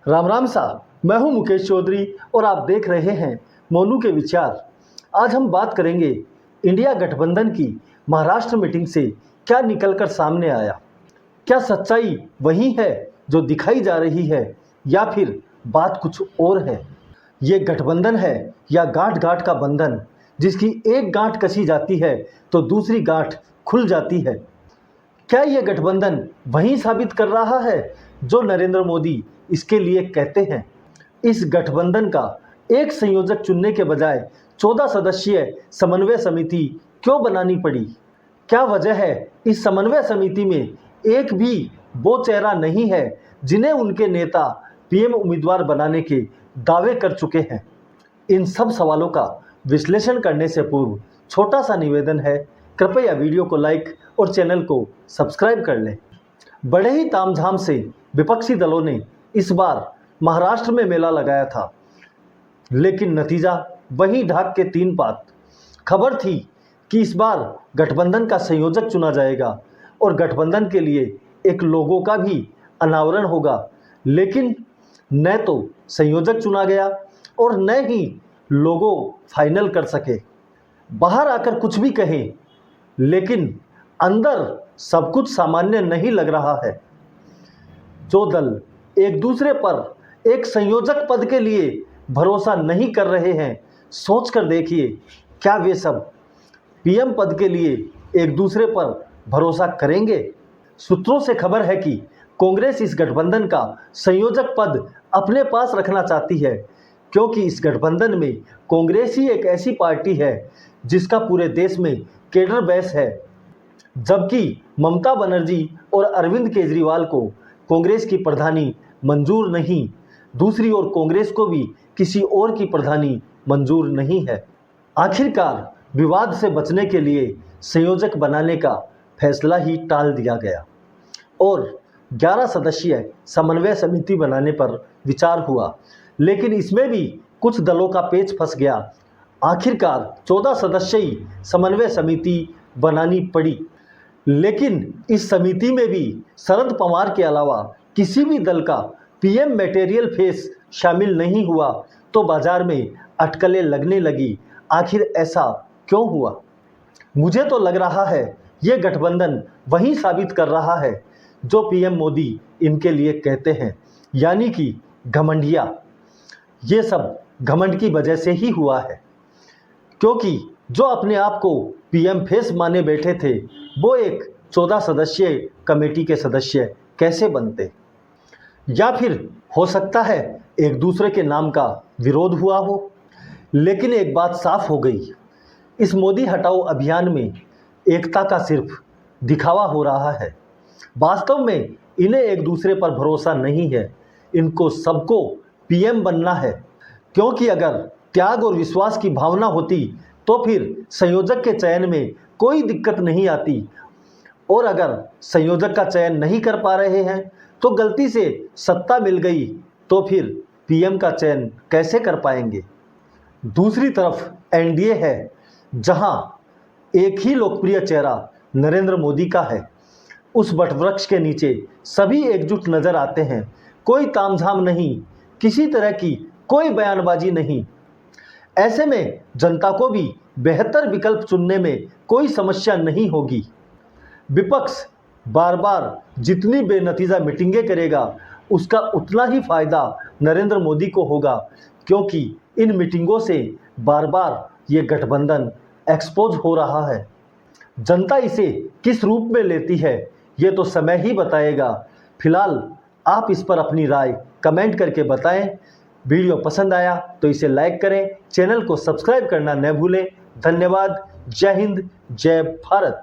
राम राम साहब, मैं हूं मुकेश चौधरी और आप देख रहे हैं मोनू के विचार। आज हम बात करेंगे इंडिया गठबंधन की महाराष्ट्र मीटिंग से क्या निकलकर सामने आया। क्या सच्चाई वही है जो दिखाई जा रही है या फिर बात कुछ और है। ये गठबंधन है या गांठ गांठ का बंधन, जिसकी एक गांठ कसी जाती है तो दूसरी गांठ खुल जाती है। क्या ये गठबंधन वही साबित कर रहा है जो नरेंद्र मोदी इसके लिए कहते हैं। इस गठबंधन का एक संयोजक चुनने के बजाय 14 सदस्यीय समन्वय समिति क्यों बनानी पड़ी। क्या वजह है इस समन्वय समिति में एक भी वो चेहरा नहीं है जिन्हें उनके नेता पीएम उम्मीदवार बनाने के दावे कर चुके हैं। इन सब सवालों का विश्लेषण करने से पूर्व छोटा सा निवेदन है, कृपया वीडियो को लाइक और चैनल को सब्सक्राइब कर लें। बड़े ही तामझाम से विपक्षी दलों ने इस बार महाराष्ट्र में मेला लगाया था, लेकिन नतीजा वही ढाक के तीन पात। खबर थी कि इस बार गठबंधन का संयोजक चुना जाएगा और गठबंधन के लिए एक लोगो का भी अनावरण होगा, लेकिन न तो संयोजक चुना गया और न ही लोगो फाइनल कर सके। बाहर आकर कुछ भी कहें, लेकिन अंदर सब कुछ सामान्य नहीं लग रहा है। जो दल एक दूसरे पर एक संयोजक पद के लिए भरोसा नहीं कर रहे हैं, सोचकर देखिए क्या वे सब पीएम पद के लिए एक दूसरे पर भरोसा करेंगे। सूत्रों से खबर है कि कांग्रेस इस गठबंधन का संयोजक पद अपने पास रखना चाहती है, क्योंकि इस गठबंधन में कांग्रेस ही एक ऐसी पार्टी है जिसका पूरे देश में केडर बेस है। जबकि ममता बनर्जी और अरविंद केजरीवाल को कांग्रेस की प्रधानी मंजूर नहीं, दूसरी ओर कांग्रेस को भी किसी और की प्रधानी मंजूर नहीं है। आखिरकार विवाद से बचने के लिए संयोजक बनाने का फैसला ही टाल दिया गया और 11 सदस्यीय समन्वय समिति बनाने पर विचार हुआ, लेकिन इसमें भी कुछ दलों का पेच फंस गया। आखिरकार 14 सदस्यीय समन्वय समिति बनानी पड़ी, लेकिन इस समिति में भी शरद पवार के अलावा किसी भी दल का पीएम मटेरियल फेस शामिल नहीं हुआ, तो बाजार में अटकलें लगने लगी। आखिर ऐसा क्यों हुआ। मुझे तो लग रहा है ये गठबंधन वही साबित कर रहा है जो पीएम मोदी इनके लिए कहते हैं, यानी कि घमंडिया। ये सब घमंड की वजह से ही हुआ है, क्योंकि जो अपने आप को पीएम फेस माने बैठे थे वो एक 14 सदस्यीय कमेटी के सदस्य कैसे बनते। या फिर हो सकता है एक दूसरे के नाम का विरोध हुआ हो। लेकिन एक बात साफ हो गई, इस मोदी हटाओ अभियान में एकता का सिर्फ दिखावा हो रहा है। वास्तव में इन्हें एक दूसरे पर भरोसा नहीं है, इनको सबको पीएम बनना है। क्योंकि अगर त्याग और विश्वास की भावना होती तो फिर संयोजक के चयन में कोई दिक्कत नहीं आती, और अगर संयोजक का चयन नहीं कर पा रहे हैं तो गलती से सत्ता मिल गई तो फिर पीएम का चयन कैसे कर पाएंगे। दूसरी तरफ एनडीए है, जहां एक ही लोकप्रिय चेहरा नरेंद्र मोदी का है। उस वटवृक्ष के नीचे सभी एकजुट नजर आते हैं, कोई तामझाम नहीं, किसी तरह की कोई बयानबाजी नहीं। ऐसे में जनता को भी बेहतर विकल्प चुनने में कोई समस्या नहीं होगी। विपक्ष बार बार जितनी बेनतीजा मीटिंगें करेगा उसका उतना ही फायदा नरेंद्र मोदी को होगा, क्योंकि इन मीटिंगों से बार बार ये गठबंधन एक्सपोज हो रहा है। जनता इसे किस रूप में लेती है ये तो समय ही बताएगा। फिलहाल आप इस पर अपनी राय कमेंट करके बताएं। वीडियो पसंद आया तो इसे लाइक करें, चैनल को सब्सक्राइब करना न भूलें। धन्यवाद। जय हिंद, जय भारत।